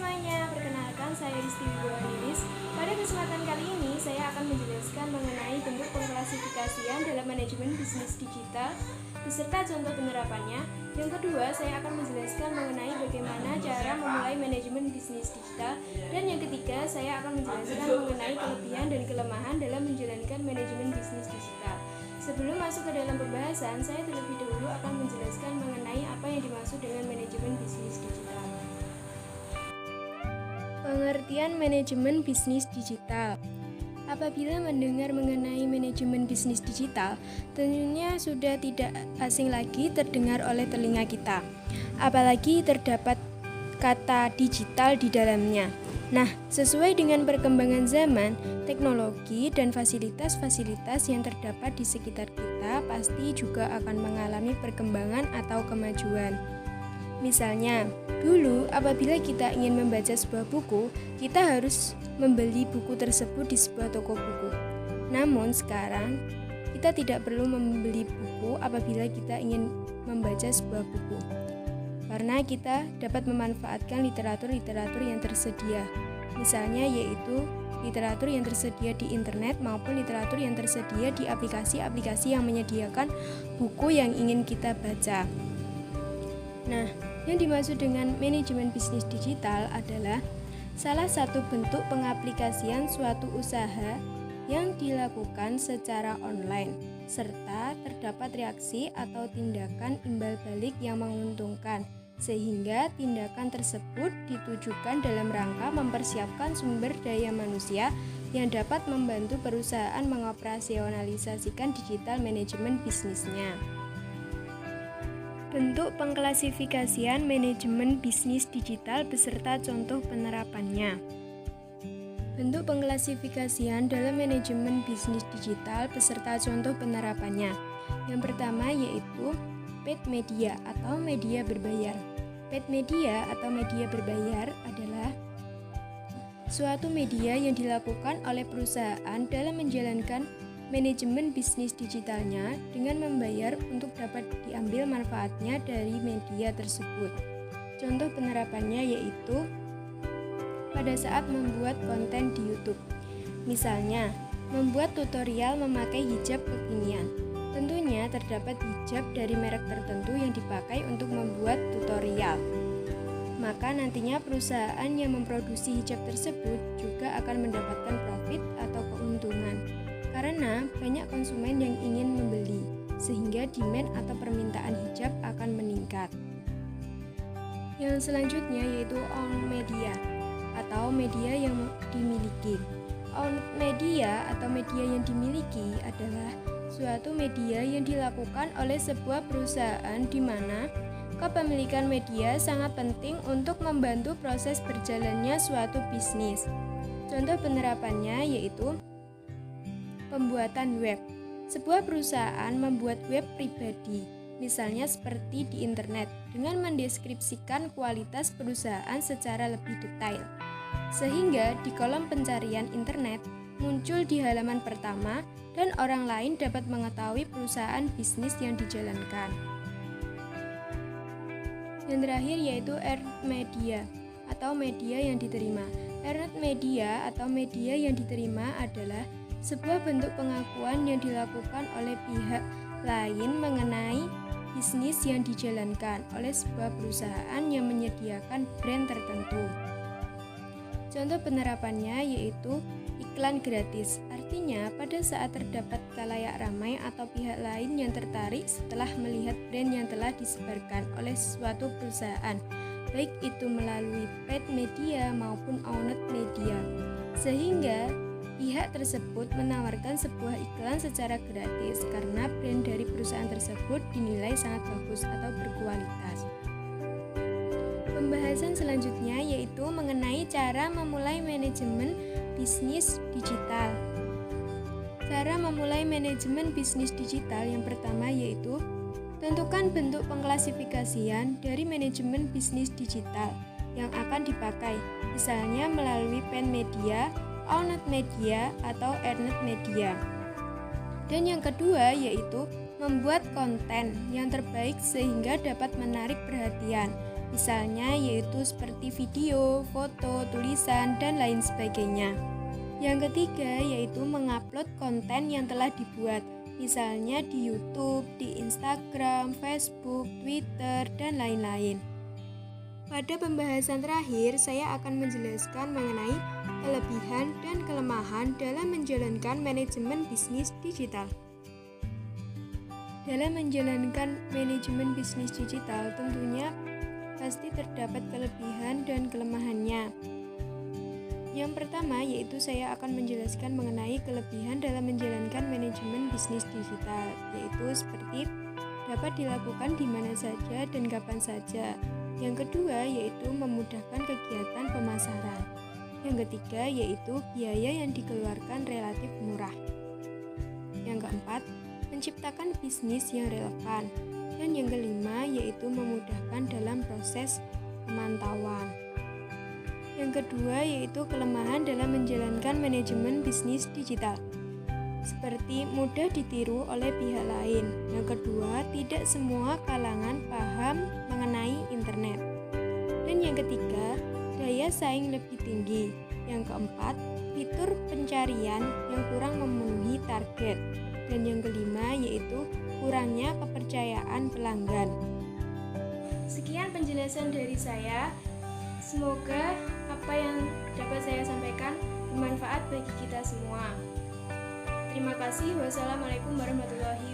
semuanya, perkenalkan saya Risti Wibowo. Pada kesempatan kali ini saya akan menjelaskan mengenai bentuk pengklasifikasian dalam manajemen bisnis digital beserta contoh penerapannya. Yang kedua, saya akan menjelaskan mengenai bagaimana cara memulai manajemen bisnis digital. Dan yang ketiga, saya akan menjelaskan mengenai kelebihan dan kelemahan dalam menjalankan manajemen bisnis digital. Sebelum masuk ke dalam pembahasan, saya terlebih dahulu akan menjelaskan mengenai apa yang dimaksud dengan manajemen bisnis digital. Pengertian manajemen bisnis digital. Apabila mendengar mengenai manajemen bisnis digital, tentunya sudah tidak asing lagi terdengar oleh telinga kita. Apalagi terdapat kata digital di dalamnya. Nah, sesuai dengan perkembangan zaman, teknologi dan fasilitas-fasilitas yang terdapat di sekitar kita pasti juga akan mengalami perkembangan atau kemajuan. Misalnya, dulu apabila kita ingin membaca sebuah buku, kita harus membeli buku tersebut di sebuah toko buku. Namun sekarang, kita tidak perlu membeli buku apabila kita ingin membaca sebuah buku. Karena kita dapat memanfaatkan literatur-literatur yang tersedia. Misalnya yaitu literatur yang tersedia di internet maupun literatur yang tersedia di aplikasi-aplikasi yang menyediakan buku yang ingin kita baca. Nah, yang dimaksud dengan manajemen bisnis digital adalah salah satu bentuk pengaplikasian suatu usaha yang dilakukan secara online, serta terdapat reaksi atau tindakan imbal balik yang menguntungkan, sehingga tindakan tersebut ditujukan dalam rangka mempersiapkan sumber daya manusia yang dapat membantu perusahaan mengoperasionalisasikan digital manajemen bisnisnya. Bentuk pengklasifikasian manajemen bisnis digital beserta contoh penerapannya. Bentuk pengklasifikasian dalam manajemen bisnis digital beserta contoh penerapannya. Yang pertama yaitu paid media atau media berbayar. Paid media atau media berbayar adalah suatu media yang dilakukan oleh perusahaan dalam menjalankan manajemen bisnis digitalnya dengan membayar untuk dapat diambil manfaatnya dari media tersebut. Contoh penerapannya yaitu pada saat membuat konten di YouTube. Misalnya, membuat tutorial memakai hijab kekinian. Tentunya terdapat hijab dari merek tertentu yang dipakai untuk membuat tutorial. Maka nantinya perusahaan yang memproduksi hijab tersebut juga akan mendapatkan profit atau keuntungan. Karena banyak konsumen yang ingin membeli, sehingga demand atau permintaan hijab akan meningkat. Yang selanjutnya yaitu owned media atau media yang dimiliki. Owned media atau media yang dimiliki adalah suatu media yang dilakukan oleh sebuah perusahaan di mana kepemilikan media sangat penting untuk membantu proses berjalannya suatu bisnis. Contoh penerapannya yaitu pembuatan web. Sebuah perusahaan membuat web pribadi, misalnya seperti di internet, dengan mendeskripsikan kualitas perusahaan secara lebih detail. Sehingga di kolom pencarian internet muncul di halaman pertama dan orang lain dapat mengetahui perusahaan bisnis yang dijalankan. Yang terakhir yaitu earned media atau media yang diterima. Earned media atau media yang diterima adalah sebuah bentuk pengakuan yang dilakukan oleh pihak lain mengenai bisnis yang dijalankan oleh sebuah perusahaan yang menyediakan brand tertentu. Contoh penerapannya yaitu iklan gratis. Artinya, pada saat terdapat khalayak ramai atau pihak lain yang tertarik setelah melihat brand yang telah disebarkan oleh suatu perusahaan, baik itu melalui paid media maupun owned media, sehingga pihak tersebut menawarkan sebuah iklan secara gratis karena brand dari perusahaan tersebut dinilai sangat bagus atau berkualitas. Pembahasan selanjutnya yaitu mengenai cara memulai manajemen bisnis digital. Cara memulai manajemen bisnis digital yang pertama yaitu tentukan bentuk pengklasifikasian dari manajemen bisnis digital yang akan dipakai, misalnya melalui paid media, owned media, atau earned media. Dan yang kedua yaitu membuat konten yang terbaik sehingga dapat menarik perhatian. Misalnya yaitu seperti video, foto, tulisan, dan lain sebagainya. Yang ketiga yaitu mengupload konten yang telah dibuat, misalnya di YouTube, di Instagram, Facebook, Twitter, dan lain-lain. Pada pembahasan terakhir, saya akan menjelaskan mengenai kelebihan dan kelemahan dalam menjalankan manajemen bisnis digital. Dalam menjalankan manajemen bisnis digital, tentunya pasti terdapat kelebihan dan kelemahannya. Yang pertama yaitu saya akan menjelaskan mengenai kelebihan dalam menjalankan manajemen bisnis digital, yaitu seperti dapat dilakukan di mana saja dan kapan saja. Yang kedua yaitu memudahkan kegiatan pemasaran. Yang ketiga yaitu biaya yang dikeluarkan relatif murah. Yang keempat, menciptakan bisnis yang relevan. Dan yang kelima yaitu memudahkan dalam proses pemantauan. Yang kedua yaitu kelemahan dalam menjalankan manajemen bisnis digital, seperti mudah ditiru oleh pihak lain. Yang kedua, tidak semua kalangan paham mengenai internet. Dan yang ketiga, daya saing lebih tinggi. Yang keempat, fitur pencarian yang kurang memenuhi target. Dan yang kelima yaitu kurangnya kepercayaan pelanggan. Sekian penjelasan dari saya. Semoga apa yang dapat saya sampaikan bermanfaat bagi kita semua. Terima kasih. Wassalamualaikum warahmatullahi